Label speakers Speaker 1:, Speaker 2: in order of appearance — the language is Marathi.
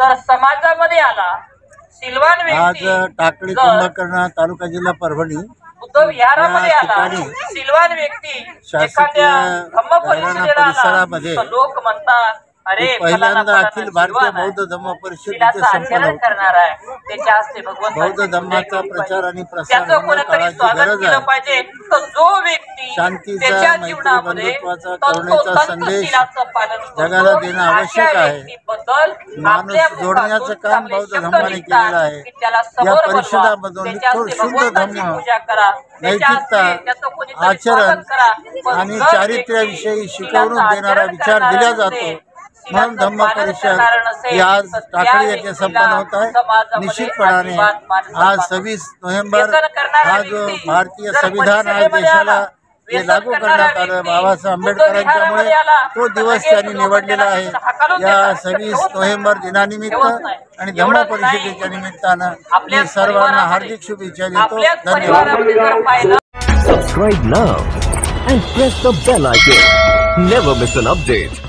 Speaker 1: जर समाजामध्ये आला, सिल्वान
Speaker 2: आज
Speaker 1: व्यक्ती
Speaker 2: टाकळी कुंभकर्ण तालुका जिल्हा परभणी
Speaker 1: बुद्ध विहारामध्ये आला, सिल्वान व्यक्ती एखाद्या धम्म परिषदेला आला, तर लोक म्हणतात अरे
Speaker 2: पहिल्यांदा अखिल भारतीय बौद्ध धम्म परिषदेचे संपादक
Speaker 1: करणार आहे, त्याच्या हस्ते भगवंत
Speaker 2: बौद्ध धम्माचा प्रचार आणि प्रसार
Speaker 1: त्याचं कोणीतरी स्वागत केलं पाहिजे. तर जो व्यक्ती
Speaker 2: शांतीचा,
Speaker 1: त्याच्या
Speaker 2: मैत्री,
Speaker 1: जीवनामध्ये
Speaker 2: बंधुत्वाचा, करुणेचा संदेश जगाला देणं आवश्यक आहे. माणूस जोडण्याचं काम बौद्ध धम्माने केलेलं आहे. या परिषदामधून निखळ शुद्ध धम्म, नैतिकता, आचरण आणि चारित्र्याविषयी शिकवणूक देणारा विचार दिला जातो. म्हणून धम्म परिषद ही आज टाकळी येथे संपन्न होत आहे. निश्चितपणाने आज 26 नोव्हेंबर हा जो भारतीय संविधान आज देशाला हे लागू करण्यात आलं बाबासाहेब आंबेडकरांच्यामुळे, तो दिवस त्यांनी निवडलेला आहे. या 26 नोव्हेंबर दिनानिमित्त आणि धम्म परिषदेच्या निमित्तानं मी सर्वांना हार्दिक शुभेच्छा देतो. धन्यवाद.
Speaker 3: Subscribe now and press the bell icon. Never miss an update.